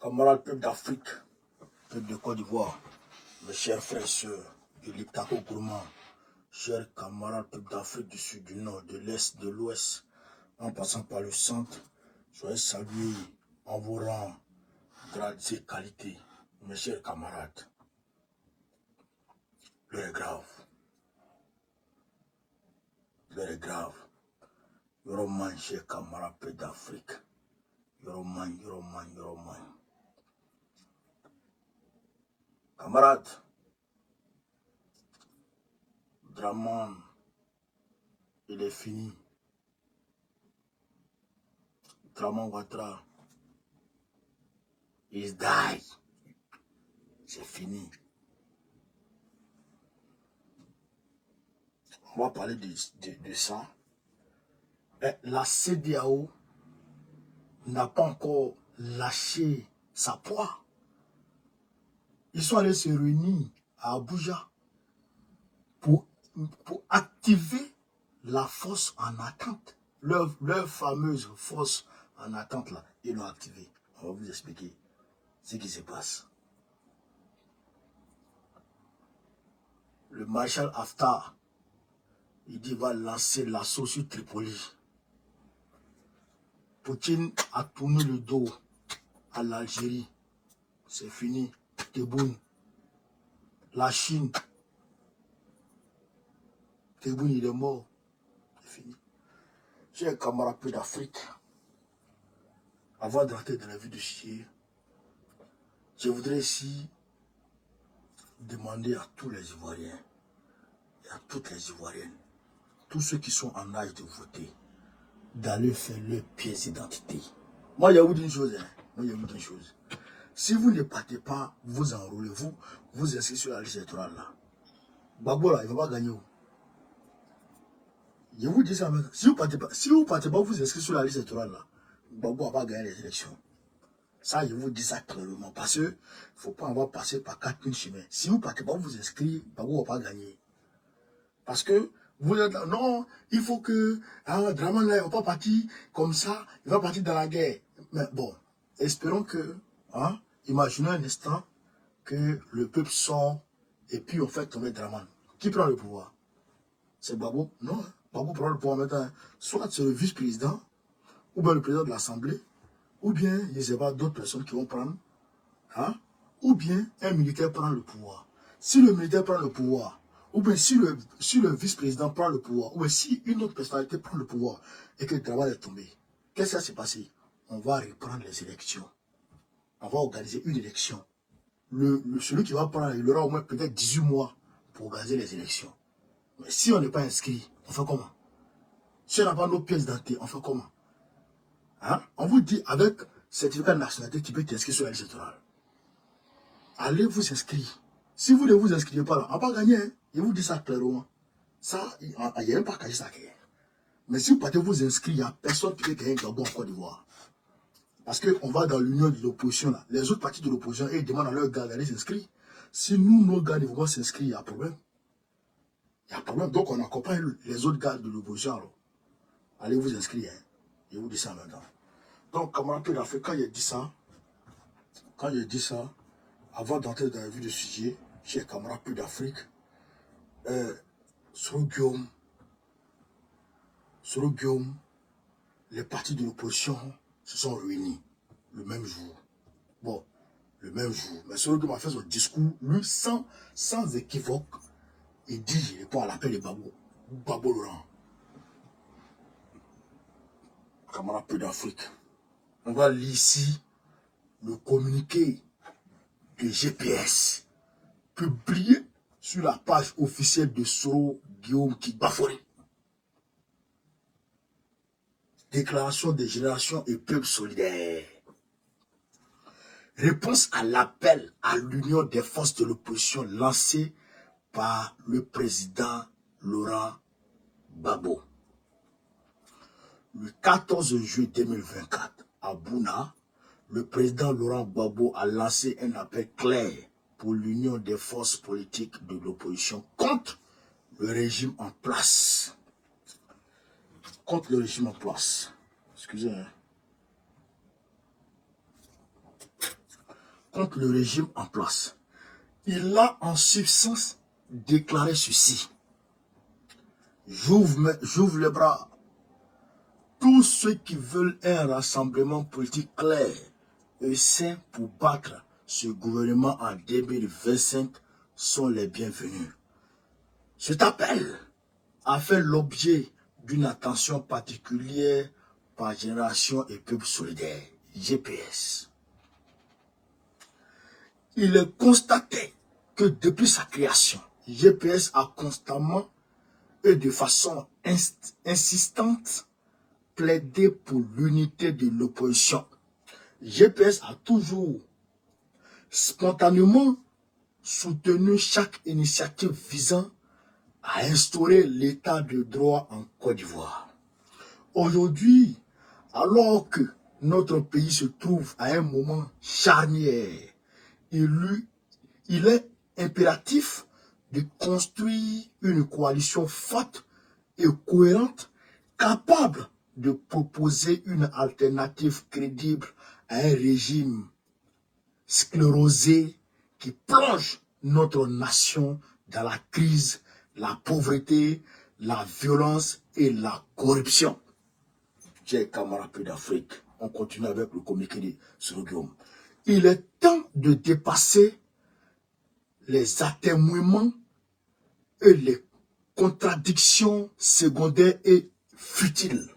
Camarades peuple d'Afrique, peuple de Côte d'Ivoire, mes chers frères et sœurs, de l'Iptako Gourmand, chers camarades peuple d'Afrique du Sud, du Nord, de l'Est, de l'Ouest, en passant par le centre, soyez salués en vos rangs, grades et qualités, mes chers camarades. L'heure est grave. L'heure est grave. Yoroman, chers camarades peuple d'Afrique. Yoroman. Camarades, Draman, il est fini. Draman Ouattara, il die. C'est fini. On va parler de ça. Et la CEDEAO n'a pas encore lâché sa proie. Ils sont allés se réunir à Abuja pour activer la force en attente. Leur fameuse force en attente là, ils l'ont activée. On va vous expliquer ce qui se passe. Le maréchal Haftar, il dit va lancer l'assaut sur Tripoli. Poutine a tourné le dos à l'Algérie. C'est fini. Tebboune. La Chine. Tebboune, il est mort. C'est fini. J'ai un camarade peu d'Afrique. Avant d'entrer dans la vie du sujet, je voudrais ici demander à tous les Ivoiriens et à toutes les Ivoiriennes, tous ceux qui sont en âge de voter, d'aller faire leur pièce d'identité. Moi, il y a vous une chose, hein. Moi, il y a une chose. Si vous ne partez pas, vous enrôlez, vous inscrivez sur la liste électorale là. Gbagbo là, il ne va pas gagner. Je vous dis ça maintenant. Si vous ne partez pas, vous inscrivez sur la liste électorale là. Gbagbo va pas gagner les élections. Ça, je vous dis ça clairement. Parce qu'il ne faut pas avoir passé par 4000 chemins. Si vous ne partez pas, vous inscrivez, Gbagbo ne va pas gagner. Parce que vous êtes là, non, il faut que Draman là, il ne va pas partir comme ça, il va partir dans la guerre. Mais bon, espérons que, imaginez un instant que le peuple sort et puis on fait tomber Draman. Qui prend le pouvoir? C'est Gbagbo? Non, Gbagbo prend le pouvoir maintenant. Soit c'est le vice-président, ou bien le président de l'Assemblée, ou bien, je ne sais pas, d'autres personnes qui vont prendre, ou bien un militaire prend le pouvoir. Si le militaire prend le pouvoir, ou bien si le vice-président prend le pouvoir, ou bien si une autre personnalité prend le pouvoir et que le travail est tombé, qu'est-ce qui va se passer? On va reprendre les élections. On va organiser une élection. Celui qui va prendre, il aura au moins peut-être 18 mois pour organiser les élections. Mais si on n'est pas inscrit, on fait comment? Si on n'a pas nos pièces d'identité, on fait comment? On vous dit, avec certificat de nationalité, tu peux t'inscrire sur la liste électorale. Allez vous inscrire. Si vous ne vous inscrivez pas là, on ne va pas gagner. Hein. Je vous dis ça clairement. Ça, il n'y a même pas caché ça. Mais si vous partez vous inscrire, il n'y a personne qui peut gagner Gabon en Côte d'Ivoire. Parce qu'on va dans l'union de l'opposition là. Les autres partis de l'opposition, ils demandent à leurs gars d'aller s'inscrire. Si nous, nos gars ne vont pas s'inscrire, il y a problème. Il y a problème. Donc on accompagne les autres gars de l'opposition. Allez vous inscrire. Hein. Je vous dis ça maintenant. Donc, camarade peu d'Afrique, quand j'ai dit ça, avant d'entrer dans la vue du sujet, chez camarade peu d'Afrique, sur Guillaume, les partis de l'opposition se sont réunis le même jour. Bon, le même jour. Mais Soro Guillaume a fait son discours, lui, sans équivoque. Il dit, il répond à l'appel de Gbagbo Laurent. Camarade peu d'Afrique. On va lire ici le communiqué de GPS publié sur la page officielle de Soro Guillaume Kigbafori. Déclaration des générations et peuples solidaires. Réponse à l'appel à l'union des forces de l'opposition lancé par le président Laurent Gbagbo. Le 14 juillet 2024, à Bouna, le président Laurent Gbagbo a lancé un appel clair pour l'union des forces politiques de l'opposition contre le régime en place. Contre le régime en place. Excusez-moi. contre le régime en place. Il a en substance déclaré ceci. J'ouvre les bras. Tous ceux qui veulent un rassemblement politique clair et sain pour battre ce gouvernement en 2025 sont les bienvenus. Cet appel a fait l'objet d'une attention particulière par Génération et Peuple Solidaire, GPS. Il est constaté que depuis sa création, GPS a constamment et de façon insistante plaidé pour l'unité de l'opposition. GPS a toujours spontanément soutenu chaque initiative visant à instaurer l'état de droit en Côte d'Ivoire. Aujourd'hui, alors que notre pays se trouve à un moment charnière, il est impératif de construire une coalition forte et cohérente, capable de proposer une alternative crédible à un régime sclérosé qui plonge notre nation dans la crise, la pauvreté, la violence et la corruption. Chers camarades d'Afrique, on continue avec le communiqué de Soroguillaume. Il est temps de dépasser les atermoiements et les contradictions secondaires et futiles.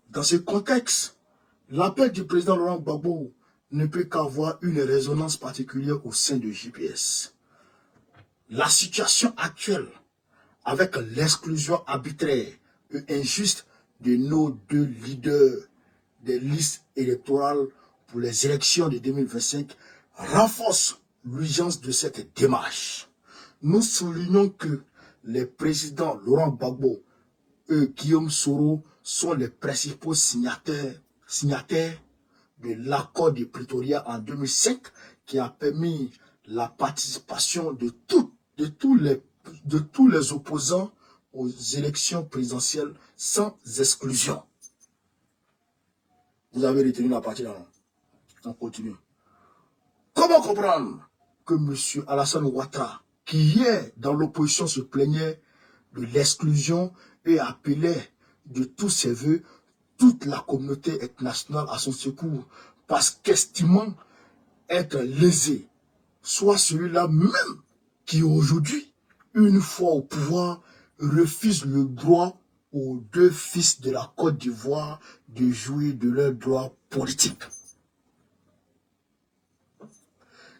Dans ce contexte, l'appel du président Laurent Gbagbo ne peut qu'avoir une résonance particulière au sein de GPS. La situation actuelle, avec l'exclusion arbitraire et injuste de nos deux leaders des listes électorales pour les élections de 2025, renforce l'urgence de cette démarche. Nous soulignons que les présidents Laurent Gbagbo et Guillaume Soro sont les principaux signataires de l'accord de Pretoria en 2005 qui a permis la participation de tous les opposants aux élections présidentielles sans exclusion. Vous avez retenu la partie là. On continue. Comment comprendre que M. Alassane Ouattara, qui hier dans l'opposition se plaignait de l'exclusion et appelait de tous ses voeux toute la communauté internationale à son secours parce qu'estimant être lésé, soit celui-là même qui aujourd'hui, une fois au pouvoir, refuse le droit aux deux fils de la Côte d'Ivoire de jouir de leurs droits politiques.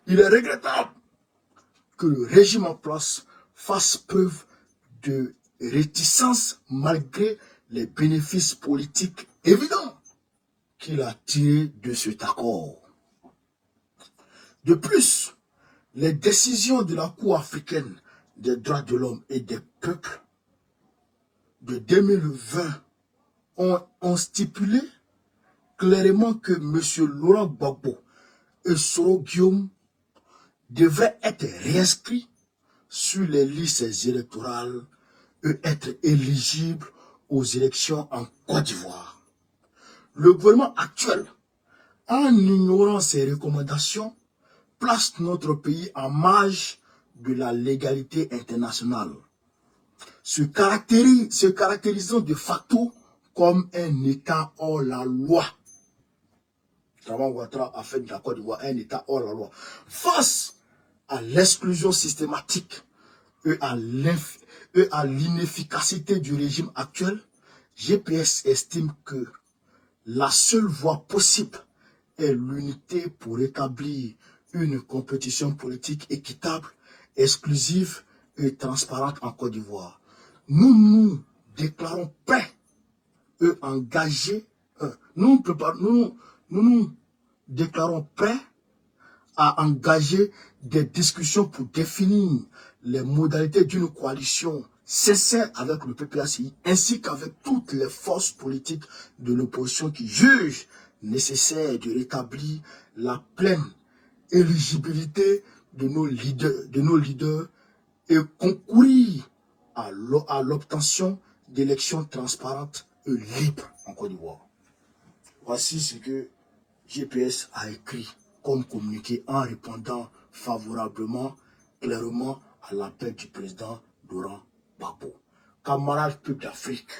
Il est regrettable que le régime en place fasse preuve de réticence malgré les bénéfices politiques évidents qu'il a tirés de cet accord. De plus, les décisions de la Cour africaine des droits de l'homme et des peuples de 2020 ont stipulé clairement que M. Laurent Gbagbo et Soro Guillaume devraient être réinscrits sur les listes électorales et être éligibles aux élections en Côte d'Ivoire. Le gouvernement actuel, en ignorant ces recommandations, place notre pays en marge de la légalité internationale, se caractérisant de facto comme un État hors la loi. Laurent Ouattara a fait de la Côte d'Ivoire un État hors la loi. Face à l'exclusion systématique et à l'inefficacité du régime actuel, GPS estime que la seule voie possible est l'unité pour établir une compétition politique équitable, exclusive et transparente en Côte d'Ivoire. Nous nous déclarons prêts et engagés, nous nous déclarons prêts à engager des discussions pour définir les modalités d'une coalition sincère avec le PPACI ainsi qu'avec toutes les forces politiques de l'opposition qui jugent nécessaire de rétablir la pleine éligibilité de nos leaders et concourir à l'obtention d'élections transparentes et libres en Côte d'Ivoire. Voici ce que GPS a écrit comme communiqué en répondant favorablement, clairement à l'appel du président Laurent Gbagbo. Camarades peuple d'Afrique,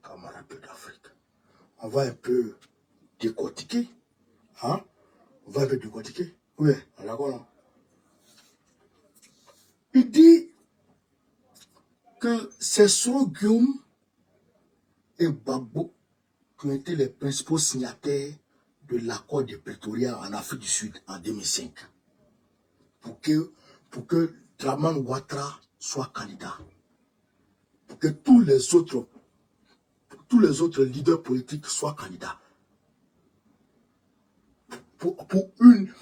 on va un peu décortiquer, hein? On va un peu décortiquer. Oui, d'accord. Il dit que c'est Soro Guillaume et Gbagbo qui ont été les principaux signataires de l'accord de Pretoria en Afrique du Sud en 2005 pour que Dramane Ouattara soit candidat, pour que tous les autres leaders politiques soient candidats, pour une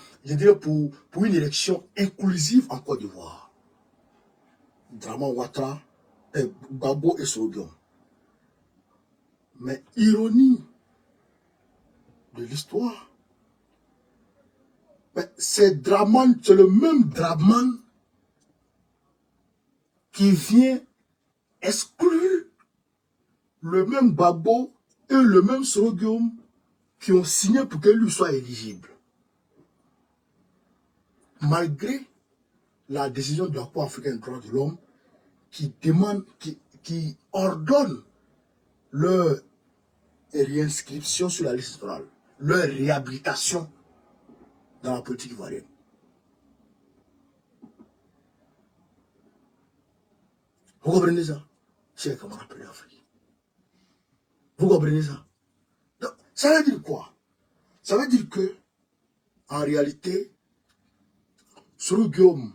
élection inclusive en Côte d'Ivoire. Dramane Ouattara, Gbagbo et Soro Guillaume. Mais ironie de l'histoire, c'est le même Dramane qui vient exclure le même Gbagbo et le même Soro Guillaume qui ont signé pour que lui soit éligible. Malgré la décision de la Cour africaine des droits de l'homme qui ordonne leur réinscription sur la liste électorale, leur réhabilitation dans la politique ivoirienne. Vous comprenez ça? C'est comment on appelle l'Afrique. Vous comprenez ça? Donc, ça veut dire quoi? Ça veut dire que, en réalité, Soro Guillaume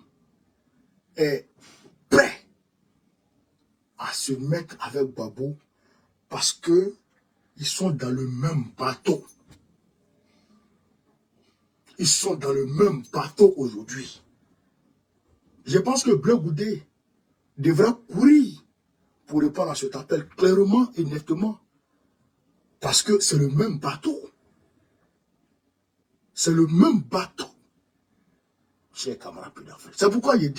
est prêt à se mettre avec Gbagbo parce que ils sont dans le même bateau. Ils sont dans le même bateau aujourd'hui. Je pense que Bleu Goudé devra courir pour répondre à cet appel clairement et nettement. Parce que c'est le même bateau. C'est le même bateau. Chers camarades d'Afrique. C'est pourquoi il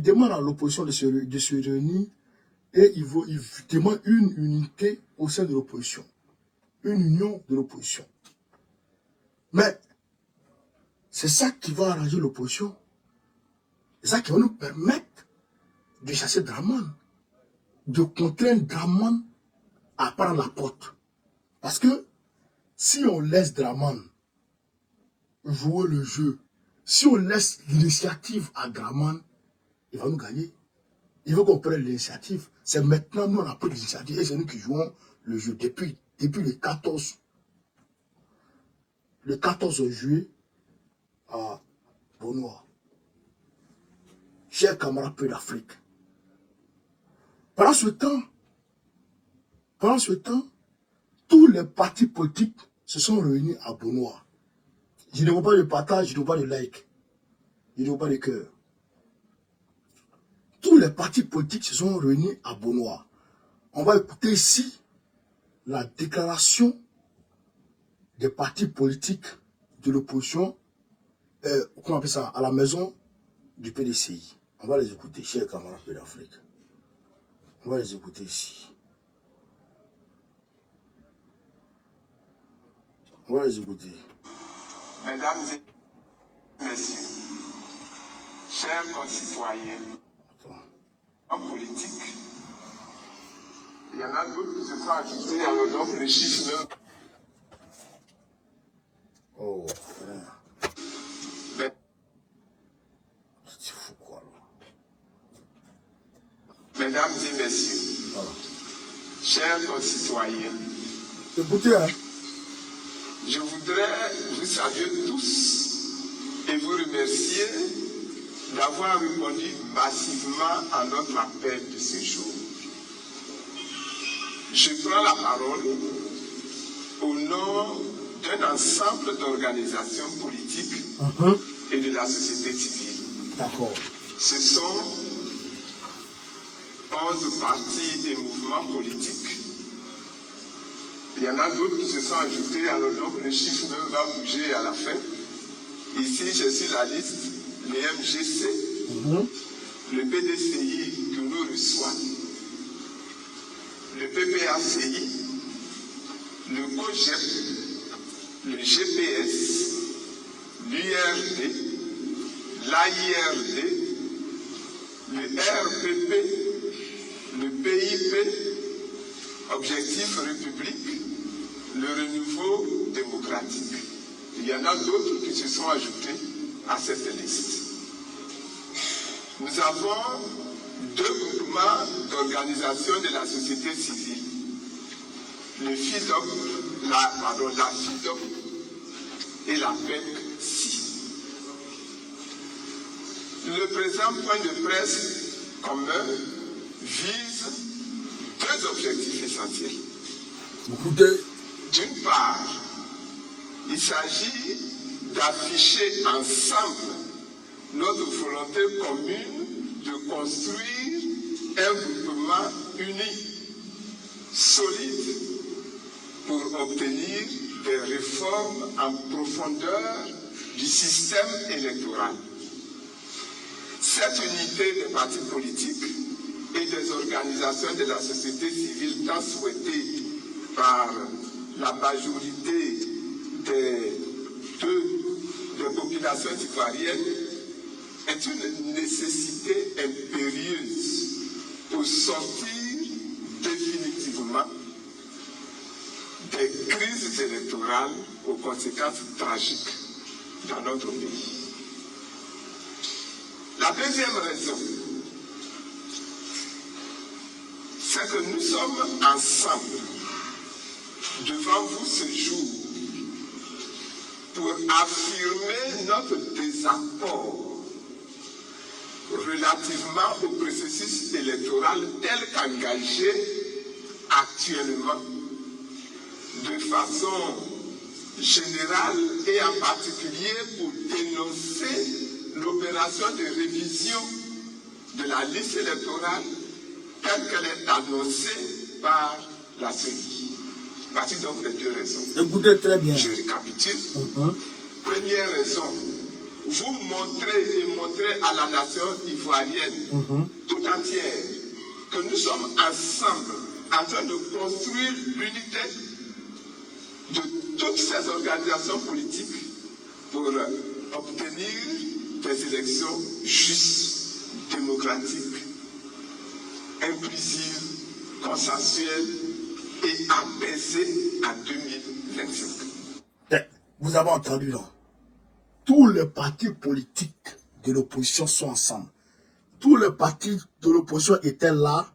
demande à l'opposition de se réunir et il demande une unité au sein de l'opposition. Une union de l'opposition. Mais c'est ça qui va arranger l'opposition. C'est ça qui va nous permettre de chasser Dramane, de contraindre Dramane à prendre la porte. Parce que si on laisse Dramane jouer le jeu, si on laisse l'initiative à Dramane, il va nous gagner. Il veut qu'on prenne l'initiative. C'est maintenant nous on a pris l'initiative et c'est nous qui jouons le jeu depuis le 14 juillet à Bonois. Chers camarades d'Afrique, pendant ce temps, tous les partis politiques se sont réunis à Bonois. Je ne vois pas de partage, je ne vois pas de like, je ne vois pas de cœur. Tous les partis politiques se sont réunis à Bonois. On va écouter ici la déclaration des partis politiques de l'opposition, comment on appelle ça, à la maison du PDCI. On va les écouter, chers camarades d'Afrique. On va les écouter ici. On va les écouter. Mesdames et messieurs, chers concitoyens, en politique, il y en a d'autres qui se sont ajoutés à l'ordre le chiffre 9. Oh, frère. C'est fou quoi. Mesdames et messieurs, voilà. Chers concitoyens, écoutez, hein. Je voudrais vous saluer tous et vous remercier d'avoir répondu massivement à notre appel de ce jour. Je prends la parole au nom d'un ensemble d'organisations politiques et de la société civile. D'accord. Ce sont 11 partis et mouvements politiques. Il y en a d'autres qui se sont ajoutés, alors donc le chiffre 9 va bouger à la fin. Ici, j'ai sur la liste les MGC, le PDCI que nous reçoit, le PPACI, le COGEP, le GPS, l'URD, l'AIRD, le RPP, le PIP, Objectif République, le renouveau démocratique. Il y en a d'autres qui se sont ajoutés à cette liste. Nous avons deux groupements d'organisation de la société civile. Le FIDOP, la FIDOP et la PEC-CI. Le présent point de presse commun vise deux objectifs essentiels. D'une part, il s'agit d'afficher ensemble notre volonté commune de construire un groupement uni, solide, pour obtenir des réformes en profondeur du système électoral. Cette unité des partis politiques et des organisations de la société civile tant souhaitée par la majorité des populations ivoiriennes est une nécessité impérieuse pour sortir définitivement des crises électorales aux conséquences tragiques dans notre pays. La deuxième raison, c'est que nous sommes ensemble devant vous ce jour pour affirmer notre désaccord relativement au processus électoral tel qu'engagé actuellement de façon générale et en particulier pour dénoncer l'opération de révision de la liste électorale telle qu'elle est annoncée par la CENI. Voici donc les deux raisons. Écoutez très bien. Je récapitule. Première raison, vous montrez à la nation ivoirienne tout entière que nous sommes ensemble en train de construire l'unité de toutes ces organisations politiques pour obtenir des élections justes, démocratiques, inclusives, consensuelles et apaisées en 2025. Vous avez entendu, non? Tous les partis politiques de l'opposition sont ensemble. Tous les partis de l'opposition étaient là,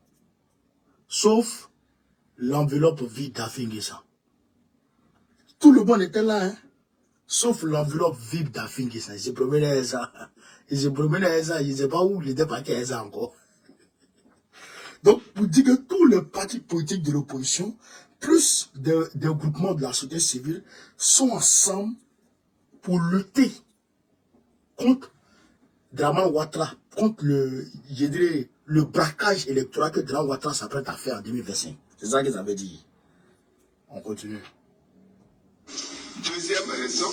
sauf l'enveloppe vide d'Afingisa. Tout le monde était là, hein? Sauf l'enveloppe vide d'Afingisa. Ils se promenaient ça. Ils se promenaient ça. Ils ne savaient pas où les deux partis étaient encore. Donc, pour dire que tous les partis politiques de l'opposition, plus des groupements de la société civile, sont ensemble pour lutter contre Draman Ouattara, contre le braquage électoral que Draman Ouattara s'apprête à faire en 2025. C'est ça qu'ils avaient dit. On continue. Deuxième raison,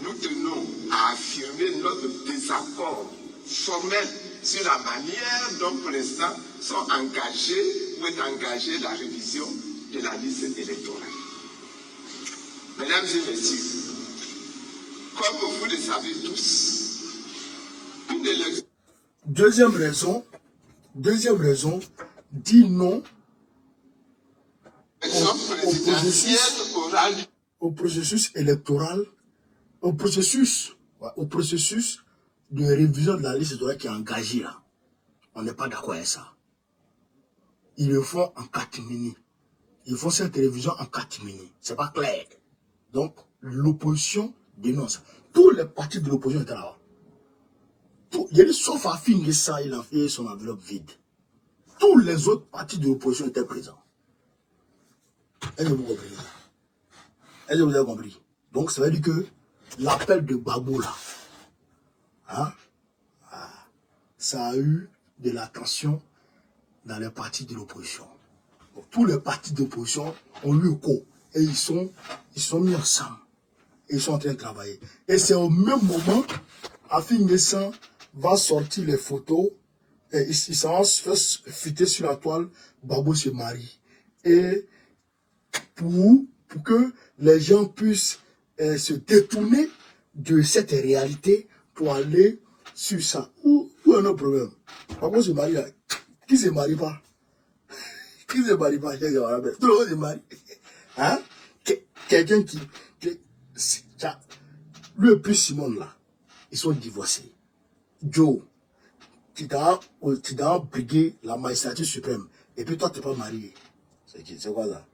nous tenons à affirmer notre désaccord formel sur la manière dont pour l'instant sont engagés ou est engagée la révision de la liste électorale. Mesdames et messieurs, comme vous le savez tous, une élection... Deuxième raison, dit non au processus électoral, au processus de révision de la liste électorale qui est engagé là. On n'est pas d'accord avec ça. Ils le font en catimini. Ils font cette révision en catimini. C'est pas clair. Donc, l'opposition dénonce. Tous les partis de l'opposition étaient là-bas. Il y a des sauf à finir ça, il a fait son enveloppe vide. Tous les autres partis de l'opposition étaient présents. Est-ce que vous comprenez? Est-ce que vous avez compris? Donc, ça veut dire que l'appel de Babou là, hein, ça a eu de l'attention dans les partis de l'opposition. Tous les partis d'opposition ont eu écho et ils sont mis ensemble. Ils sont en train de travailler. Et c'est au même moment, Afin Guessan va sortir les photos et il s'en va se fuiter sur la toile, Babou se marie. Et pour que les gens puissent se détourner de cette réalité pour aller sur ça. Où est notre problème? Pourquoi se marie là? Qui se marie pas? Qui se marie pas? Tout le monde se marie. Hein? Quelqu'un qui le plus Simon là, ils sont divorcés. Joe, tu dois briguer la magistrature suprême. Et puis toi, tu n'es pas marié. C'est quoi ça?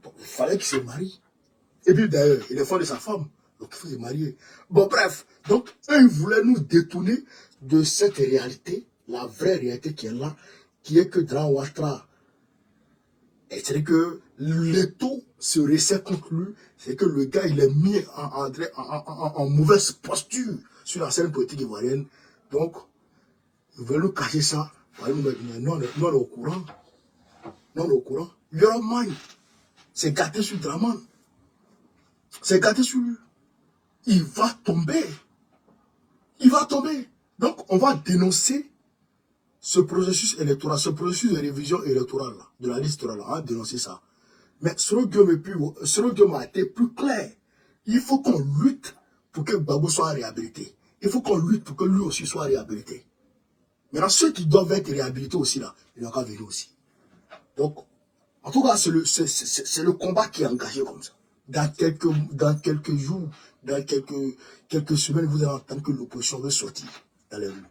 Donc, il fallait qu'il se marie. Et puis d'ailleurs, il est fort de sa femme. Donc il faut se marier. Bon, bref. Donc, eux, ils voulaient nous détourner de cette réalité, la vraie réalité qui est là, qui est que dans Ouattara, c'est que l'étau se resserre contre lui, c'est que le gars, il est mis en mauvaise posture sur la scène politique ivoirienne. Donc, ils veulent nous cacher ça. Non, on est au courant. Non, on est au courant. Yorman, c'est gâté sur Draman. C'est gâté sur lui. Il va tomber. Il va tomber. Donc, on va dénoncer ce processus électoral, ce processus de révision électorale, là, de la liste électorale, on va dénoncer ça. Mais selon Dieu m'a été plus clair. Il faut qu'on lutte pour que Gbagbo soit réhabilité. Il faut qu'on lutte pour que lui aussi soit réhabilité. Maintenant, ceux qui doivent être réhabilités aussi, là, ils n'ont qu'à venir aussi. Donc, en tout cas, c'est le combat qui est engagé comme ça. Dans quelques jours, dans quelques semaines, vous allez entendre que l'opposition veut sortir dans les rues.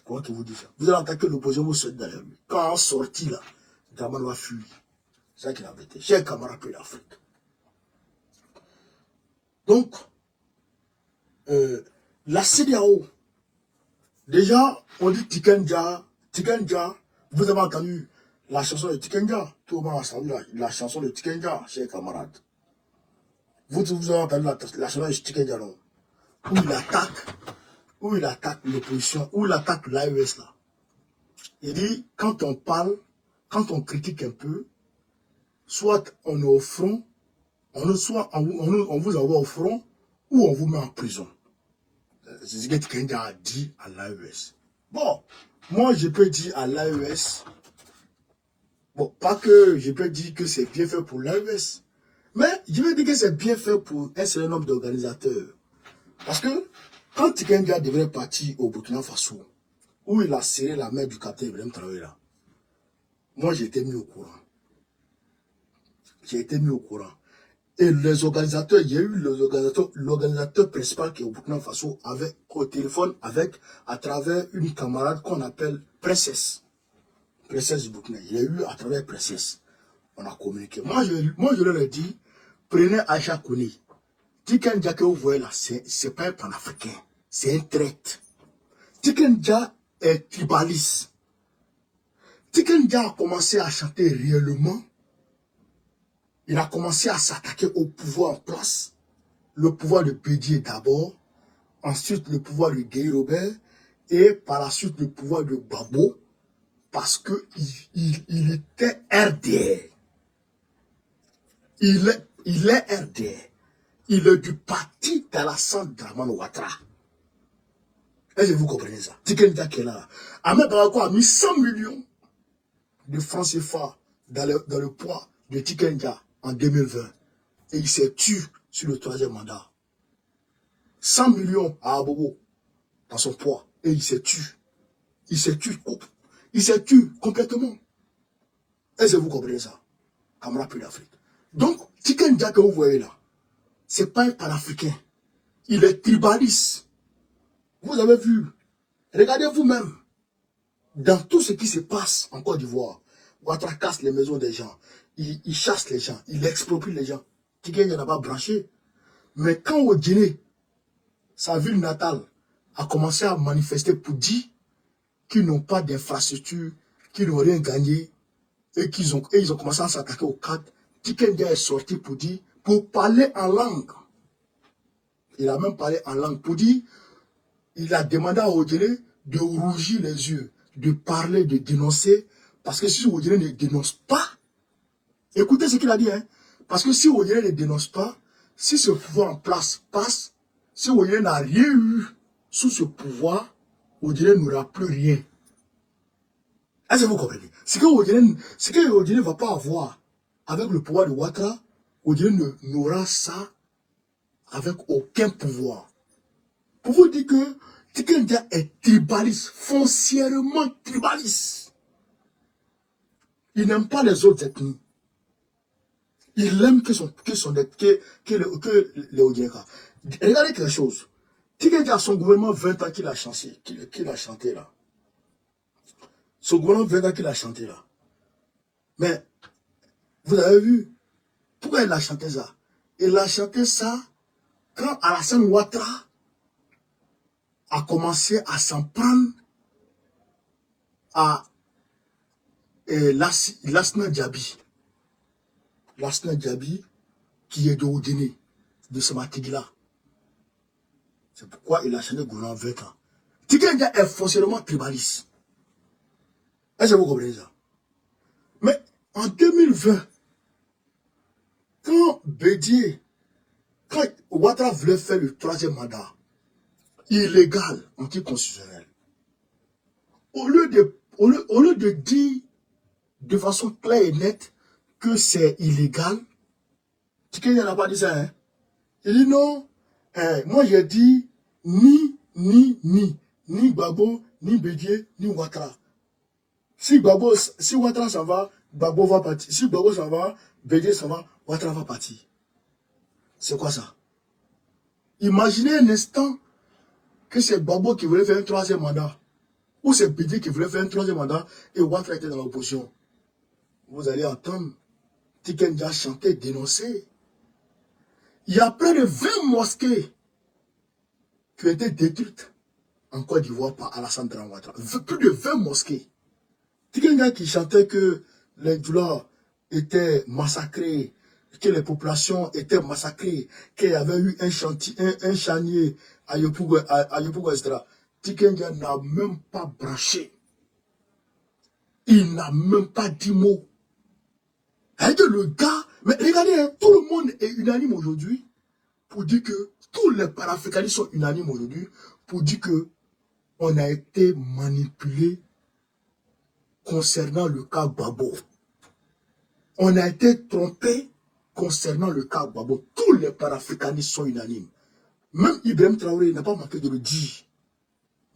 Comment que vous dites ça? Vous allez entendre que l'opposition veut sortir dans les rues. Quand on sortit là, Draman va fuir. C'est ça qu'il avait été. Chers camarades de l'Afrique. Donc, la CEDEAO, déjà, on dit Tikenja, vous avez entendu la chanson de Tikenja, tout le monde a entendu la chanson de Tikenja, chers camarades. Vous avez entendu la chanson de Tikenja, non? Où il attaque l'opposition, où il attaque l'AES là. Il dit, quand on parle, quand on critique un peu, soit on est au front, soit on vous envoie au front, ou on vous met en prison. C'est ce que Tikenja a dit à l'AES. Bon, moi je peux dire à l'AES, bon, pas que je peux dire que c'est bien fait pour l'AES, mais je veux dire que c'est bien fait pour un certain nombre d'organisateurs. Parce que quand Tikenja devrait partir au Burkina Faso, où il a serré la main du capitaine Ibrahim Traoré là, moi j'ai été mis au courant. J'ai été mis au courant. Et les organisateurs, il y a eu l'organisateur principal qui est au Burkina Faso avec, au téléphone à travers une camarade qu'on appelle Princesse. Princesse du Burkina. Il y a eu à travers Princesse. On a communiqué. Moi, je leur ai dit, prenez Aïcha Koni. Tikenja que vous voyez là, c'est pas un panafricain. C'est un traître. Tikenja est tribaliste. Tikenja a commencé à chanter réellement. Il a commencé à s'attaquer au pouvoir en place. Le pouvoir de Bédié d'abord. Ensuite, le pouvoir de Guy Robert. Et par la suite, le pouvoir de Gbagbo. Parce qu'il était RDR. Il est RDR. Il est du parti d'Alassane Dramane Ouattara. Est-ce que vous comprenez ça? Tikenja qui est là. Ahmed Bamako a mis 100 millions de francs CFA dans le poids de Tikenja en 2020. Et il s'est tué sur le 3e mandat. 100 millions à Abobo dans son poids. Et il s'est tué. Il s'est tué. Il s'est tué complètement. Est-ce que vous comprenez ça? Camarade plus d'Afrique. Donc, Tikenja que vous voyez là, c'est pas un panafricain. Il est tribaliste. Vous avez vu. Regardez vous-même. Dans tout ce qui se passe en Côte d'Ivoire, Ouattara casse les maisons des gens. Il chasse les gens. Il exproprie les gens. Tikenja n'a pas branché. Mais quand au Guinée, sa ville natale, a commencé à manifester pour dire qu'ils n'ont pas d'infrastructure, qu'ils n'ont rien gagné, et ils ont commencé à s'attaquer au cadre, Tikenja est sorti pour parler en langue. Il a même parlé en langue pour dire, il a demandé à Odile de rougir les yeux, de parler, de dénoncer, parce que si Odile ne dénonce pas, écoutez ce qu'il a dit, hein, parce que si Odile ne dénonce pas, si ce pouvoir en place passe, si Odile n'a rien eu sous ce pouvoir, Odile n'aura plus rien. Est-ce que vous comprenez? Ce que Odile ne va pas avoir avec le pouvoir de Ouattara, Odile n'aura ça avec aucun pouvoir. Pour vous dire que Tikendia est tribaliste, foncièrement tribaliste. Il n'aime pas les autres ethnies. Il aime que les Odienka. Regardez quelque chose. Tikendia a son gouvernement 20 ans qu'il a chanté là. Son gouvernement 20 ans qu'il a chanté là. Mais, vous avez vu, pourquoi il a chanté ça? Il a chanté ça quand Alassane Ouattara a commencé à s'en prendre à Lassana Diaby. Lassana Diaby, qui est de Oudéné, de Samatigla. C'est pourquoi il a chanté le gouvernement 20 ans. Tikendia est foncièrement tribaliste. Est-ce que vous comprenez ça? Mais en 2020, quand Ouattara voulait faire le 3e mandat, illégal, anticonstitutionnel, au lieu de dire de façon claire et nette que c'est illégal, Tikendia n'a pas dit ça, hein? Il dit non, moi j'ai dit ni Gbagbo, ni Bédié, ni Ouattara. Si Ouattara s'en va, Gbagbo va partir. Si Gbagbo s'en va, Bédié s'en va, Ouattara va partir. C'est quoi ça? Imaginez un instant que c'est Gbagbo qui voulait faire un 3e mandat. Ou c'est Bédié qui voulait faire un 3e mandat et Ouattara était dans l'opposition. Vous allez entendre Tikendia chanter, dénoncer. Il y a près de 20 mosquées qui ont été détruites en Côte d'Ivoire par Alassane Ouattara. Plus de 20 mosquées. Tikendia qui chantait que les douleurs étaient massacrés, que les populations étaient massacrées, qu'il y avait eu un chanier à Yopougo, etc. Tikendia n'a même pas branché. Il n'a même pas dit mot. Le gars, mais regardez, hein, tout le monde est unanime aujourd'hui pour dire que tous les panafricanistes sont unanimes aujourd'hui pour dire que on a été manipulé concernant le cas Gbagbo. On a été trompé concernant le cas Gbagbo. Tous les panafricanistes sont unanimes. Même Ibrahim Traoré n'a pas manqué de le dire.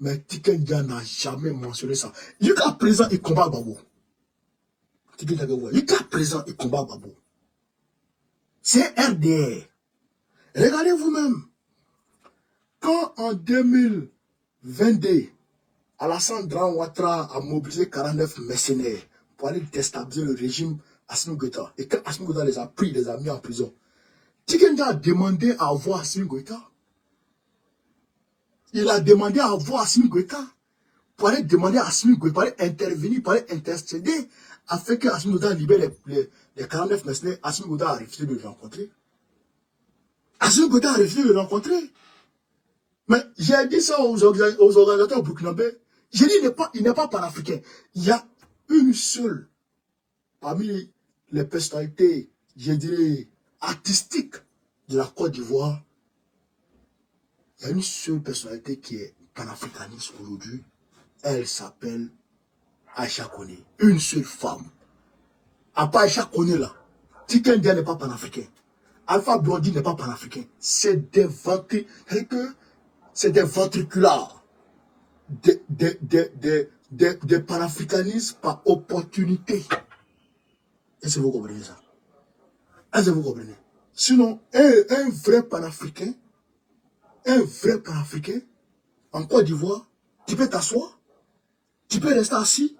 Mais Tikendia n'a jamais mentionné ça. Jusqu'à présent, il combat Gbagbo. Jusqu'à présent, il combat Gbagbo. C'est RDR. Regardez vous-même. Quand en 2022, Alassane Ouattara a mobilisé 49 mercenaires pour aller déstabiliser le régime Assimi Goïta. Et quand Assimi Goïta les a pris, les a mis en prison, Tikendia a demandé à voir Assimi Goïta. Il a demandé à voir Assimi Goïta pour aller demander à Assimi Goïta, pour aller intervenir, pour aller intercéder afin que Assimi Goïta libère les 49 mercenaires. Assimi Goïta a refusé de le rencontrer. Assimi Goïta a refusé de le rencontrer. Mais j'ai dit ça aux organisateurs burkinabés. J'ai dit il n'est pas panafricain. Il y a une seule, parmi les personnalités, je dirais, artistiques de la Côte d'Ivoire, il y a une seule personnalité qui est panafricaniste aujourd'hui. Elle s'appelle Aïcha Koné. Une seule femme. À part Aïcha Koné là, Tikendia n'est pas panafricain. Alpha Blondy n'est pas panafricain. C'est des ventriculards. Des panafricanistes par opportunité. Est-ce que vous comprenez ça? Est-ce que vous comprenez? Sinon, un vrai panafricain, en Côte d'Ivoire, tu peux t'asseoir, tu peux rester assis,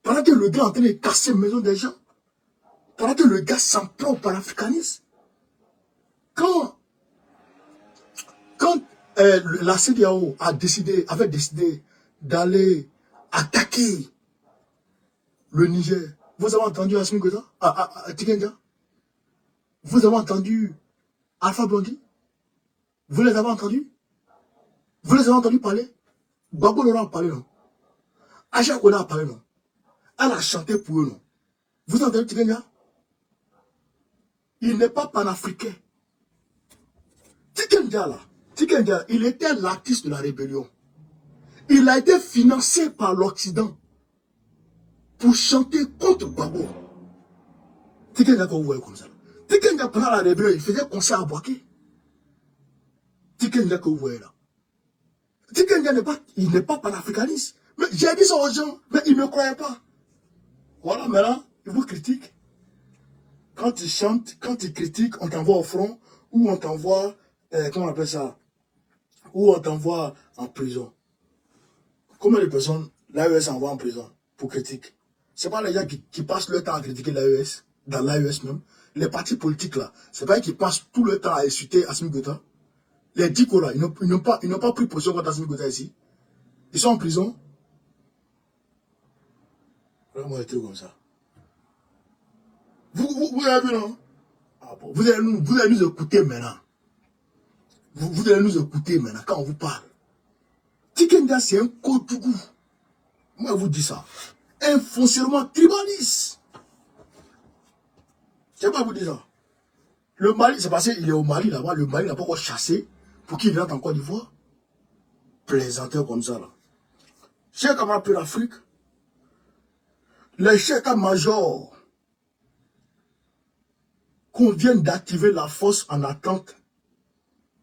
pendant que le gars est en train de casser la maison des gens, pendant que le gars s'en prend au panafricanisme. Quand la CEDEAO avait décidé d'aller attaquer le Niger, vous avez entendu Assimi Goïta, Tikendia? Vous avez entendu Alpha Blondy? Vous les avez entendus? Vous les avez entendus parler? Gbagbo leur a parlé, non? Aïcha Koné a parlé, non? Elle a chanté pour eux, non? Vous entendez Tikendia? Il n'est pas panafricain. Tikendia, il était l'artiste de la rébellion. Il a été financé par l'Occident pour chanter contre Gbagbo. Tikendia, quand vous voyez comme ça. Tikendia, pendant la rébellion, il faisait concert à Boaké. Tikendia que vous voyez là. Tikendia il n'est pas panafricaniste. Mais j'ai dit ça aux gens, mais ils ne me croyaient pas. Voilà, maintenant, ils vous critiquent. Quand ils chantent, quand ils critiquent, on t'envoie au front, ou on t'envoie, comment on appelle ça, ou on t'envoie en prison. Combien de personnes l'AES envoie en prison pour critique? Ce n'est pas les gens qui passent le temps à critiquer l'AES, dans l'AES même. Les partis politiques là, ce n'est pas eux qui passent tout le temps à insulter Assimi Goïta. Les dicos là, ils n'ont pas pris position contre Assimi Goïta ici. Ils sont en prison. Vraiment, été comme ça. Vous avez vu, non? Ah bon, vous allez nous écouter maintenant. Vous allez nous écouter maintenant quand on vous parle. Tikendia, c'est un Kotougou. Moi, je vous dis ça. Un foncièrement tribaliste. C'est pas vous dire ça. Le Mali, c'est parce qu'il est au Mali là-bas. Le Mali n'a pas encore chassé pour qu'il rentre en Côte d'Ivoire. Plaisanteur comme ça là. Chers camarades de l'Afrique, les chefs états-majors qu'on vient d'activer la force en attente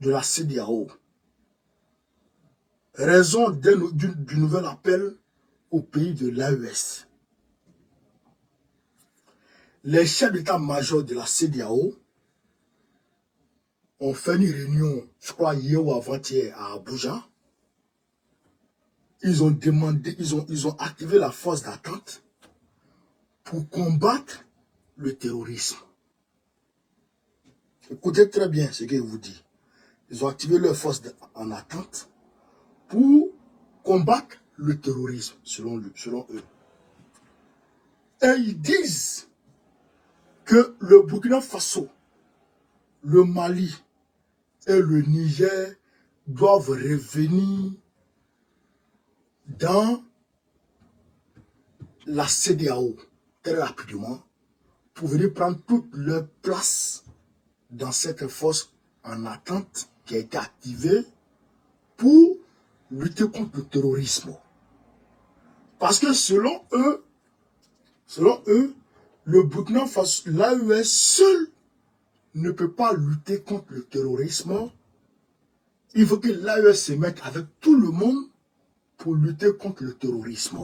de la CEDEAO. Raison du nouvel appel au pays de l'AES. Les chefs d'état-major de la CEDEAO ont fait une réunion, je crois hier ou avant-hier à Abuja. Ils ont demandé, ils ont activé la force d'attente pour combattre le terrorisme. Écoutez très bien ce que je vous dis. Ils ont activé leur force en attente pour combattre le terrorisme, selon eux. Et ils disent que le Burkina Faso, le Mali et le Niger doivent revenir dans la CEDEAO très rapidement pour venir prendre toute leur place dans cette force en attente qui a été activée pour lutter contre le terrorisme. Parce que selon eux, le Burkina Faso, l'AES seul ne peut pas lutter contre le terrorisme. Il faut que l'AES se mette avec tout le monde pour lutter contre le terrorisme.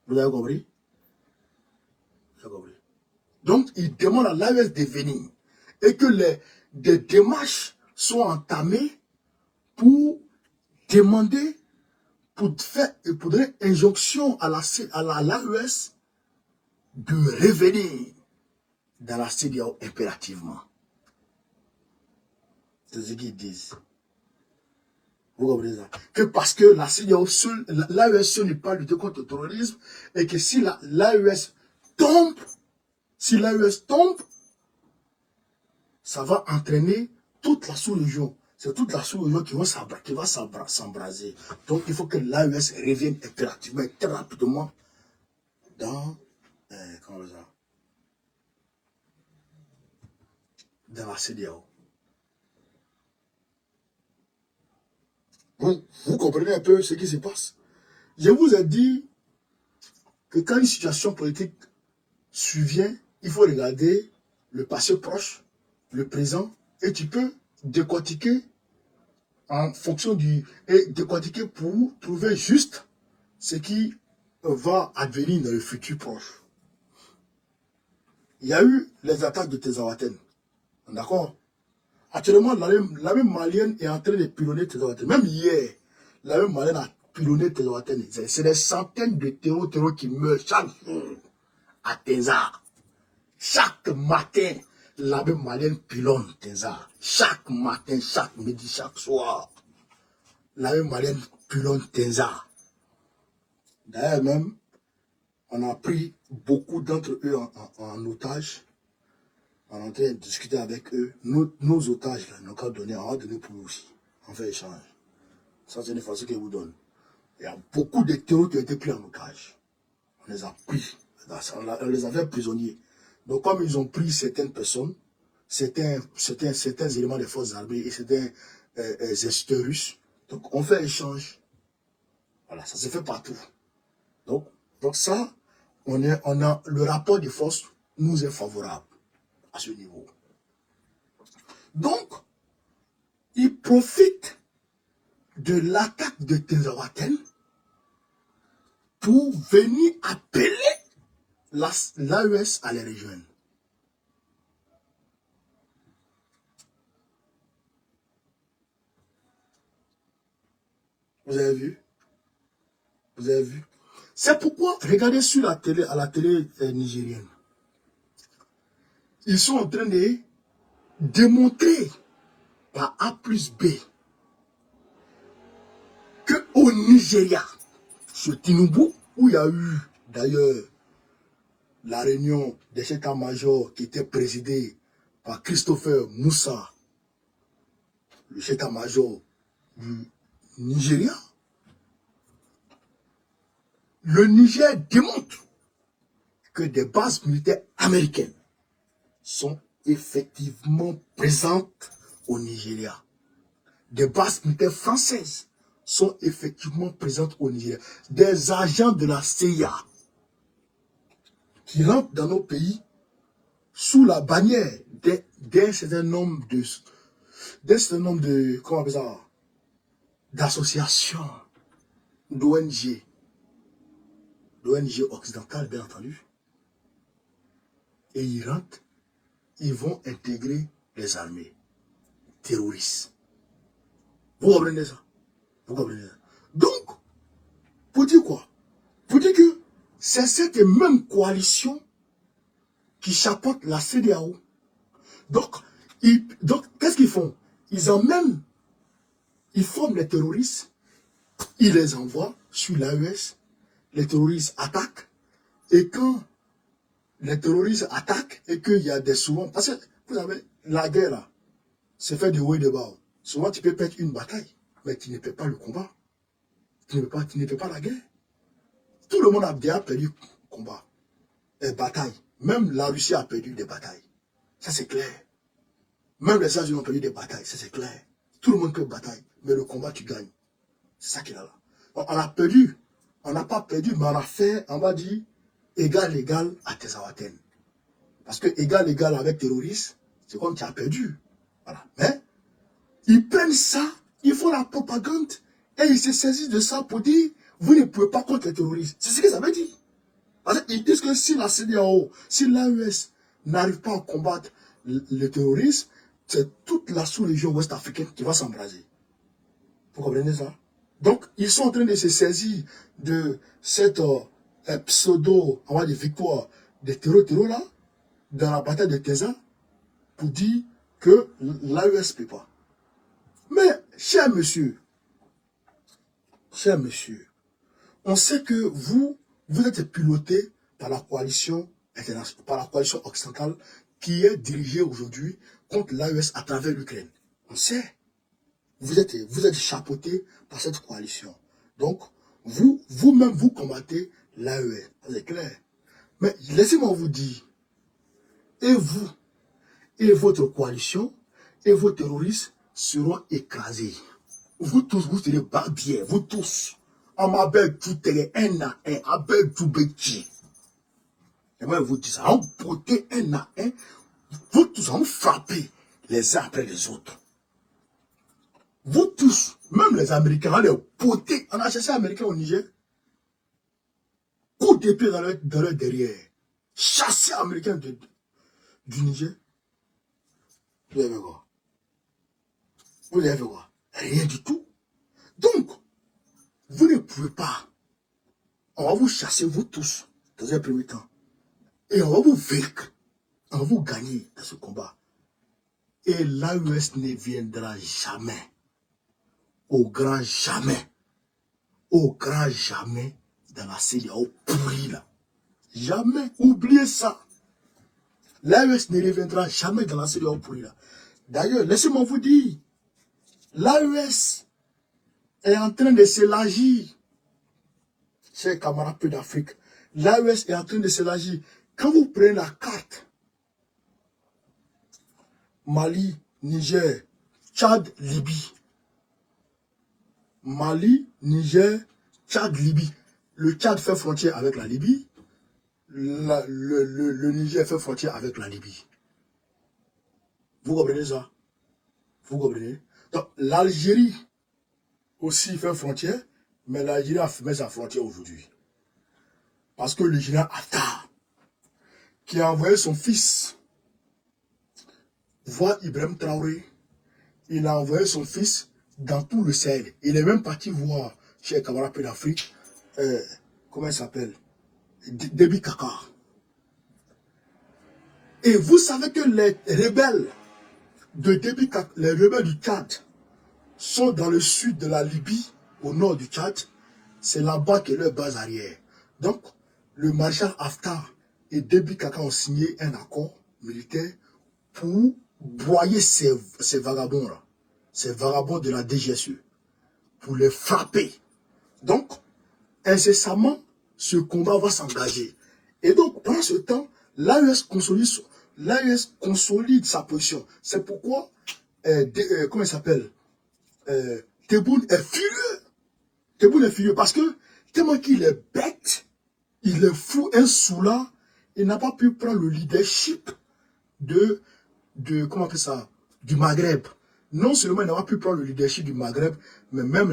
Vous avez compris? Vous avez compris? Donc, ils demandent à l'AES de venir et que des démarches soient entamées pour demander, pour donner injonction à l'AES de revenir dans la CEDEAO impérativement. C'est ce qu'ils disent. Vous comprenez ça? Que parce que la CEDEAO seule, l'AES seule n'est pas lutter contre le terrorisme et que si l'AES tombe, ça va entraîner toute la sous-région. C'est toute la sous-région qui va s'embraser. Donc il faut que l'AES revienne impérativement et très rapidement dans, dans la CEDEAO. Vous comprenez un peu ce qui se passe? Je vous ai dit que quand une situation politique survient, il faut regarder le passé proche, le présent, et tu peux décortiquer en fonction et décortiquer pour trouver juste ce qui va advenir dans le futur proche. Il y a eu les attaques de Tezawaten. D'accord? Actuellement, la même Malienne est en train de pilonner Tezawaten. Même hier, la même Malienne a pilonné Tezawaten. C'est des centaines de terreaux qui meurent chaque jour à Teza. Chaque matin, la même Malienne pilonne Teza. Chaque matin, chaque midi, chaque soir. La même Malienne pilonne Teza. D'ailleurs même, on a pris beaucoup d'entre eux en otage. On est en train de discuter avec eux. Nos otages, là, nous avons donné, on va donner pour eux aussi. On fait échange. Ça, c'est une façon qu'ils vous donnent. Il y a beaucoup de terreaux qui ont été pris en otage. On les a pris. On les a fait prisonniers. Donc, comme ils ont pris certaines personnes, certains éléments des forces armées et certains instituteurs russes, donc on fait échange. Voilà, ça se fait partout. Donc ça, le rapport des forces nous est favorable à ce niveau. Donc, profite de l'attaque de Tinzawaten pour venir appeler l'AES à les rejoindre. Vous avez vu? Vous avez vu? C'est pourquoi, regardez sur la télé, à la télé nigérienne, ils sont en train de démontrer par A plus B qu'au Nigeria, sur Tinubu, où il y a eu d'ailleurs la réunion des états-majors qui était présidée par Christopher Moussa, le chef état-major du Nigeria, le Niger démontre que des bases militaires américaines sont effectivement présentes au Nigeria. Des bases militaires françaises sont effectivement présentes au Nigeria. Des agents de la CIA qui rentrent dans nos pays sous la bannière d'un certain nombre de comment on appelle ça, d'associations, d'ONG occidentales, bien entendu. Et ils rentrent, ils vont intégrer les armées terroristes. Vous comprenez ça? Vous comprenez ça? Donc, pour dire quoi? Pour dire que c'est cette même coalition qui chapeaute la CEDEAO. Donc qu'est-ce qu'ils font? Ils emmènent, ils forment les terroristes, ils les envoient sur l'AES, les terroristes attaquent, et quand les terroristes attaquent, et qu'il y a des souvent, parce que vous savez, la guerre là, c'est fait de haut et de bas. Souvent tu peux perdre une bataille, mais tu ne perds pas le combat. Tu ne perds pas la guerre. Tout le monde a déjà perdu combat et bataille. Même la Russie a perdu des batailles. Ça c'est clair. Même les États-Unis ont perdu des batailles, ça c'est clair. Tout le monde peut bataille, mais le combat tu gagnes. C'est ça qu'il a là. On a perdu. On n'a pas perdu, mais on a fait, on va dire, égal à Tinzawaten. Parce que égal avec terroriste, c'est comme tu as perdu. Voilà. Mais ils prennent ça, ils font la propagande et ils se saisissent de ça pour dire vous ne pouvez pas contre les terroristes. C'est ce que ça veut dire. Parce qu'ils disent que si la CEDEAO, si l'AES n'arrive pas à combattre le terrorisme, c'est toute la sous-région ouest-africaine qui va s'embraser. Vous comprenez ça? Donc, ils sont en train de se saisir de cette pseudo, on va dire, victoire des terreaux là, dans la bataille de Teza, pour dire que l'AES ne peut pas. Mais, cher monsieur, on sait que vous êtes piloté par la coalition internationale, par la coalition occidentale qui est dirigée aujourd'hui contre l'AES à travers l'Ukraine. On sait. Vous êtes chapeauté par cette coalition. Donc, vous-même, vous combattez l'AES. C'est clair. Mais laissez-moi vous dire, et vous, et votre coalition, et vos terroristes seront écrasés. Vous tous, vous serez barbiers, vous tous. On m'appelle tout un à un, avec tout petit. Et moi, je vous dis ça, on porter un à un, vous tous, on frapper les uns après les autres. Vous tous, même les Américains, on les poter. On a cherché les Américains au Niger. Coup d'épée dans leur derrière. Chasser les Américains du Niger. Vous avez fait quoi? Vous avez fait quoi? Rien du tout. Donc, vous ne pouvez pas. On va vous chasser, vous tous, dans un premier temps. Et on va vous vaincre. On va vous gagner dans ce combat. Et l'AES ne viendra jamais. Au grand jamais dans la CEDEAO pourrie là. Jamais, oubliez ça. L'AES ne reviendra jamais dans la CEDEAO pourrie là. D'ailleurs, laissez-moi vous dire, l'AES est en train de s'élargir. Chers camarades peu d'Afrique, l'AES est en train de s'élargir. Quand vous prenez la carte, Mali, Niger, Tchad, Libye, Mali, Niger, Tchad, Libye. Le Tchad fait frontière avec la Libye. Le Niger fait frontière avec la Libye. Vous comprenez ça? Vous comprenez? Donc, l'Algérie aussi fait frontière, mais l'Algérie a fermé sa frontière aujourd'hui. Parce que le général Haftar, qui a envoyé son fils voir Ibrahim Traoré, il a envoyé son fils dans tout le Sahel. Il est même parti voir chez Kamara d'Afrique, comment il s'appelle, Déby Kaka. Et vous savez que les rebelles de Déby Kaka, les rebelles du Tchad, sont dans le sud de la Libye, au nord du Tchad. C'est là-bas qu'est leur base arrière. Donc, le maréchal Haftar et Déby Kaka ont signé un accord militaire pour broyer ces vagabonds-là, ces vagabonds de la DGSE, pour les frapper. Donc, incessamment, ce combat va s'engager. Et donc, pendant ce temps, l'AES consolide sa position. C'est pourquoi, comment il s'appelle, Tebboune est furieux. Tebboune est furieux parce que, tellement qu'il est bête, il est fou, un soulard, il n'a pas pu prendre le leadership comment on appelle ça, du Maghreb. Non seulement il n'a pas pu prendre le leadership du Maghreb, mais même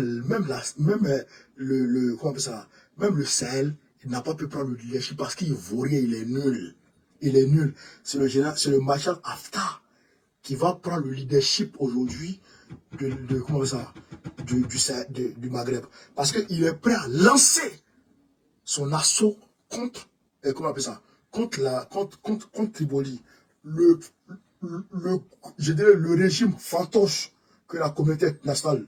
le Sahel, il n'a pas pu prendre le leadership parce qu'il vaut rien, il est nul. Il est nul. C'est le maréchal Haftar qui va prendre le leadership aujourd'hui comment on appelle ça, du Maghreb. Parce qu'il est prêt à lancer son assaut contre, comment on appelle ça, contre Tripoli. Je dirais le régime fantoche que la communauté internationale,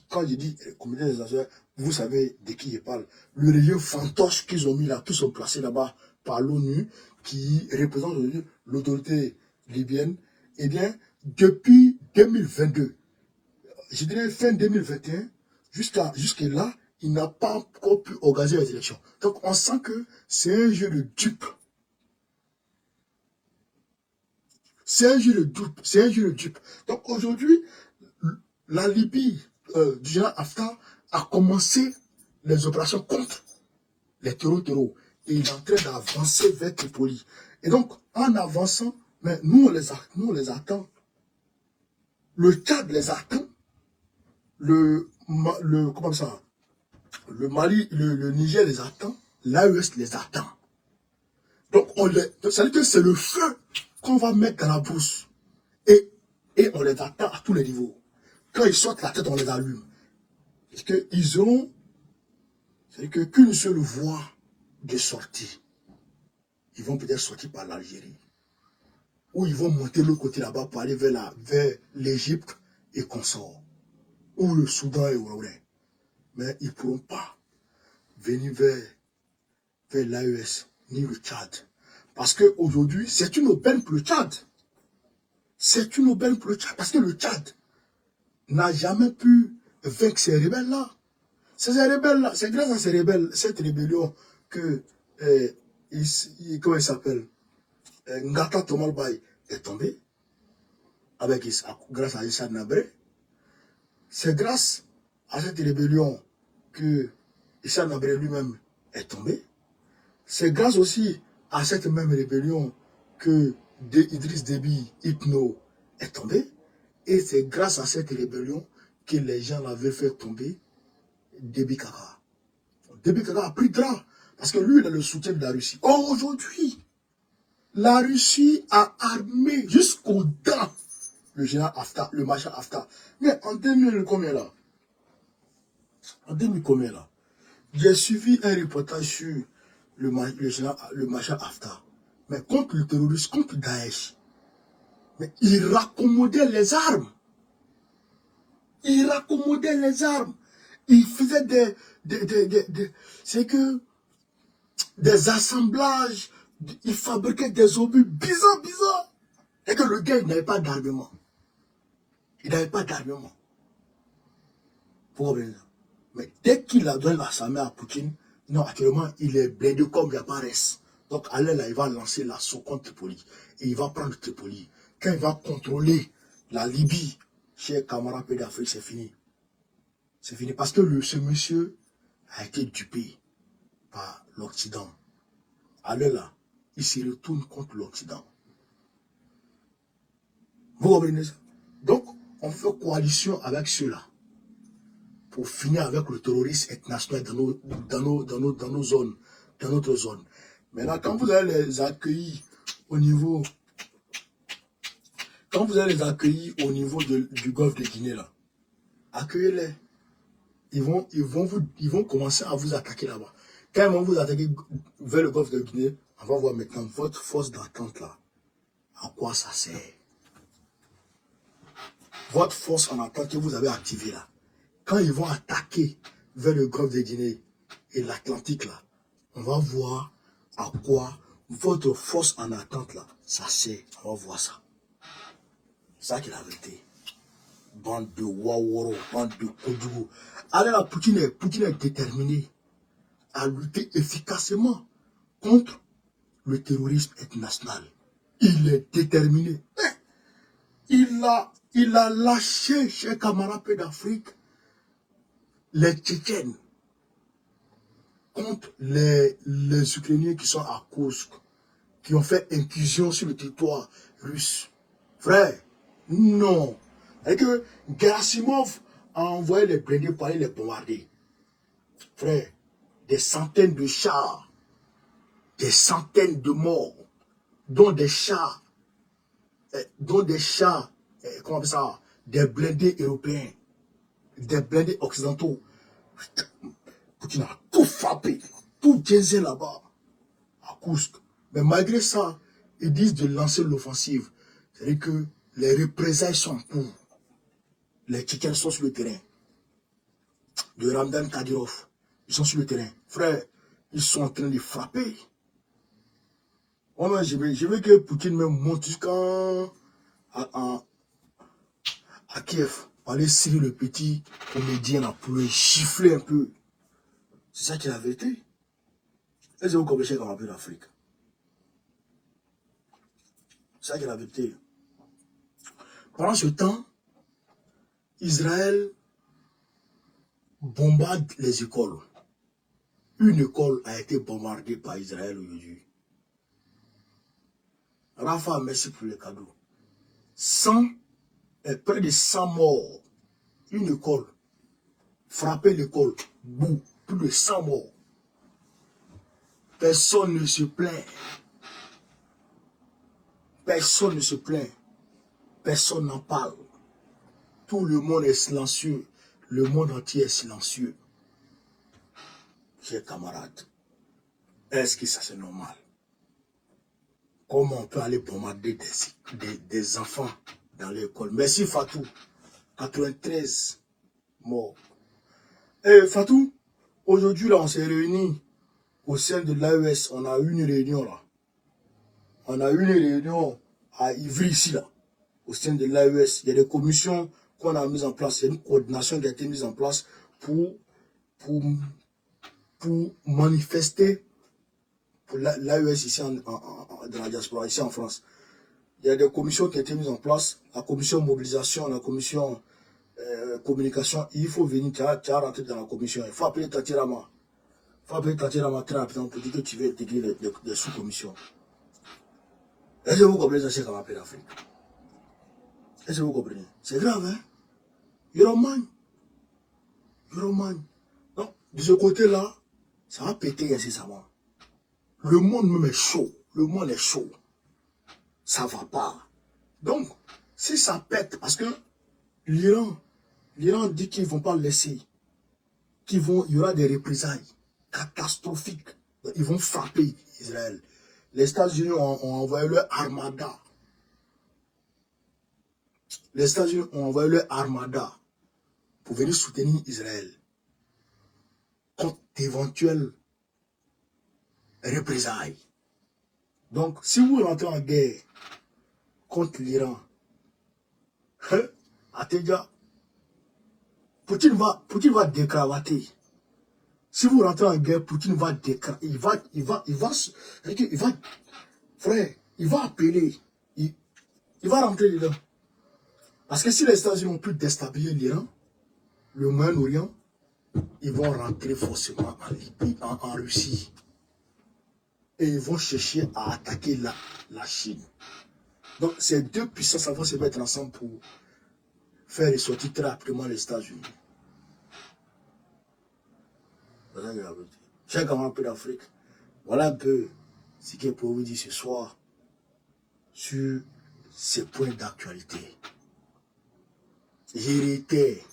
quand je dis communauté internationale, vous savez de qui je parle. Le régime fantoche qu'ils ont mis là, qu'ils sont placés là-bas par l'ONU, qui représente l'autorité libyenne, eh bien, depuis 2022, je dirais fin 2021, jusqu'à là, il n'a pas encore pu organiser les élections. Donc on sent que c'est un jeu de dupes. C'est un jeu de dupe. C'est un jeu de dupe. Donc aujourd'hui, la Libye du général Haftar a commencé les opérations contre les terreaux. Et il est en train d'avancer vers Tripoli. Et donc, en avançant, mais nous on les attend. Le Tchad les attend. Comment ça? Le Mali, le Niger les attend. L'AES les attend. Donc, ça veut dire que c'est le feu qu'on va mettre dans la brousse. Et on les attend à tous les niveaux. Quand ils sortent la tête, on les allume. Parce qu'ils auront, c'est-à-dire qu'une seule voie de sortie. Ils vont peut-être sortir par l'Algérie. Ou ils vont monter de l'autre côté là-bas pour aller vers l'Égypte et consorts. Ou le Soudan et Ouaoué. Mais ils ne pourront pas venir vers l'AES ni le Tchad. Parce qu'aujourd'hui, c'est une aubaine pour le Tchad. C'est une aubaine pour le Tchad. Parce que le Tchad n'a jamais pu vaincre ces rebelles-là. C'est grâce à ces rebelles, cette rébellion que, comment il s'appelle, Ngata Tomalbaye est tombé, grâce à Issa Nabré. C'est grâce à cette rébellion que Issa Nabré lui-même est tombé. C'est grâce aussi à cette même rébellion que Idriss Déby Itno est tombé. Et c'est grâce à cette rébellion que les gens l'avaient fait tomber Déby Kaka. Déby Kaka a pris drap parce que lui, il a le soutien de la Russie. Or, aujourd'hui, la Russie a armé jusqu'aux dents le général Haftar, le maréchal Haftar. Mais en 2000, combien là? En 2000, combien là? J'ai suivi un reportage sur le maréchal Haftar. Mais contre le terrorisme, contre Daesh. Mais il raccommodait les armes. Il raccommodait les armes. Il faisait des assemblages. Il fabriquait des obus bizarres. Et que le gars, il n'avait pas d'armement. Il n'avait pas d'armement. Mais dès qu'il a donné la samé à Poutine, non, actuellement, il est blindé comme il n'y a pas reste. Donc, allez là, il va lancer l'assaut contre Tripoli. Et il va prendre Tripoli. Quand il va contrôler la Libye, chez Kamara d'Afrique, c'est fini. C'est fini. Parce que ce monsieur a été dupé par l'Occident. Allez là, il se retourne contre l'Occident. Vous comprenez ça? Donc, on fait coalition avec ceux-là pour finir avec le terrorisme international dans nos zones, dans notre zone. Maintenant, quand vous allez les accueillir au niveau, du golfe de Guinée, là, accueillez-les. Ils vont commencer à vous attaquer là-bas. Quand ils vont vous attaquer vers le golfe de Guinée, on va voir maintenant votre force d'attente là. À quoi ça sert? Votre force en attente que vous avez activée là. Quand ils vont attaquer vers le golfe de Guinée et l'Atlantique là, on va voir à quoi votre force en attente là, ça sert. On va voir ça. C'est ça qui est la vérité. Bande de Waworo, bande de Kodougou. Allez là, Poutine est déterminé à lutter efficacement contre le terrorisme international. Il est déterminé. Il a lâché, chers camarades d'Afrique, les Tchétchènes contre les Ukrainiens qui sont à Kursk, qui ont fait incursion sur le territoire russe. Frère, non. Et que Gerasimov a envoyé les blindés pour aller les bombarder. Frère, des centaines de chars, des centaines de morts, dont des chars, comment on appelle ça, des blindés européens, des blindés occidentaux. Poutine a tout frappé, tout diesel là-bas, à Kursk. Mais malgré ça, ils disent de lancer l'offensive. C'est-à-dire que les représailles sont en cours. Les Tchétchènes sont sur le terrain. De Ramdan Kadyrov, ils sont sur le terrain. Frère, ils sont en train de frapper. Moi, je veux que Poutine me monte jusqu'à Kiev, pour aller serrer le petit comédien là, pour le gifler un peu. C'est ça qui est la vérité. Et c'est vous comprenez qu'on appelle l'Afrique. C'est ça qui est la vérité. Pendant ce temps, Israël bombarde les écoles. Une école a été bombardée par Israël aujourd'hui. Rafa, merci pour le cadeau. Près de 100 morts. Une école. Frapper l'école. Boum. Plus de 100 morts. Personne ne se plaint. Personne ne se plaint. Personne n'en parle. Tout le monde est silencieux. Le monde entier est silencieux. Chers camarades, est-ce que ça c'est normal? Comment on peut aller bombarder des enfants dans l'école? Merci Fatou. 93 morts. Et Fatou, aujourd'hui là on s'est réunis au sein de l'AES. On a eu une réunion là. On a eu une réunion à Ivry ici là. Au sein de l'AES. Il y a des commissions qu'on a mises en place. Il y a une coordination qui a été mise en place pour manifester pour l'AES ici dans la diaspora, ici en France. Il y a des commissions qui ont été mises en place, la commission mobilisation, la commission communication. Il faut venir, tu as rentré dans la commission. Il faut appeler Tatirama. Il faut appeler Tatirama très rapidement pour dire que tu veux intégrer les sous-commissions. Est-ce que vous comprenez ça qu'on appelle l'Afrique? Est-ce que vous comprenez? C'est grave, hein? Euroman. Donc, de ce côté-là, ça va péter incessamment. Le monde même est chaud. Le monde est chaud. Ça va pas. Donc, si ça pète, parce que l'Iran dit qu'ils ne vont pas laisser, il y aura des représailles catastrophiques. Ils vont frapper Israël. Les États-Unis ont envoyé leur armada. Les États-Unis ont envoyé leur armada pour venir soutenir Israël contre d'éventuelles représailles. Donc, si vous rentrez en guerre contre l'Iran, Atega, Poutine va décravater. Si vous rentrez en guerre, Poutine va décravater. Il va appeler. Il va rentrer dedans. Parce que si les États-Unis ont pu déstabiliser l'Iran, le Moyen-Orient, ils vont rentrer forcément en Libye, en Russie. Et ils vont chercher à attaquer la Chine. Donc ces deux puissances vont se mettre ensemble pour faire ressortir très rapidement les États-Unis. Chers camarades d'Afrique, voilà un peu ce que je peux vous dire ce soir sur ces points d'actualité. Je réitère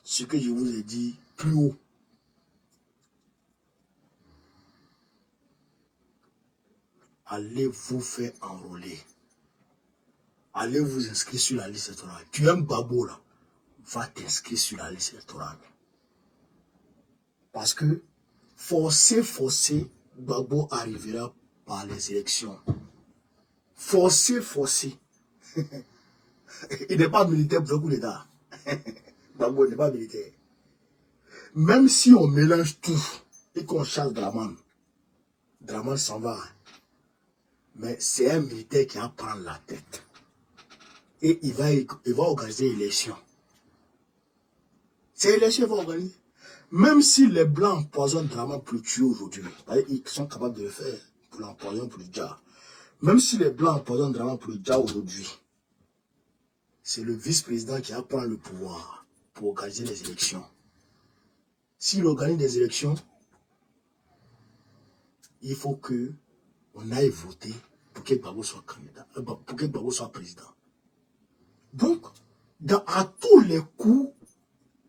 ce que je vous ai dit plus haut. Allez vous faire enrôler. Allez vous inscrire sur la liste électorale. Tu aimes Babo là, va t'inscrire sur la liste électorale. Parce que forcé, Babo arrivera par les élections. Forcé. Il n'est pas militaire pour le coup d'État. Babo n'est pas militaire. Même si on mélange tout et qu'on chasse Draman s'en va. Mais c'est un militaire qui va prendre la tête. Et il va organiser l'élection. C'est l'élection qu'il va organiser. Même si les Blancs empoisonnent Draman pour le tuer aujourd'hui, ils sont capables de le faire pour l'empoisonner pour le Dja. Même si les Blancs empoisonnent Draman pour le Dja aujourd'hui, c'est le vice-président qui va prendre le pouvoir pour organiser les élections. S'il organise des élections, il faut que on aille voter pour que Gbagbo soit candidat, pour que Gbagbo soit président. Donc, à tous les coups,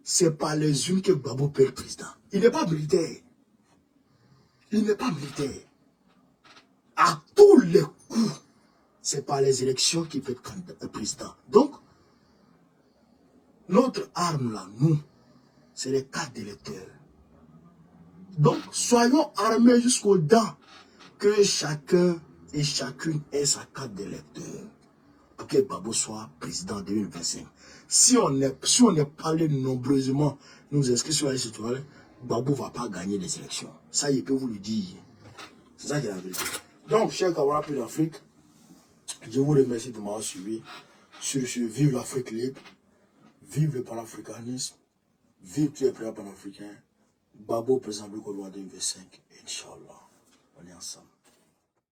c'est par les unes que Gbagbo peut être président. Il n'est pas militaire. Il n'est pas militaire. À tous les coups, c'est par les élections qu'il peut être président. Donc, notre arme là, nous, c'est les cartes d'électeurs. Donc, soyons armés jusqu'aux dents que chacun et chacune ait sa carte d'électeur pour que Gbagbo soit président en 2025. Si on est parlé nombreusement, nous inscrits sur la liste électorale, Gbagbo ne va pas gagner les élections. Ça, il peut vous le dire. C'est ça qui est la vérité. Donc, chers camarades d'Afrique, je vous remercie de m'avoir suivi sur ce Vive l'Afrique libre, vive le panafricanisme, vive tous les présidents panafricains, Gbagbo président du Côte d'Ivoire 2025, Inch'Allah. On est ensemble.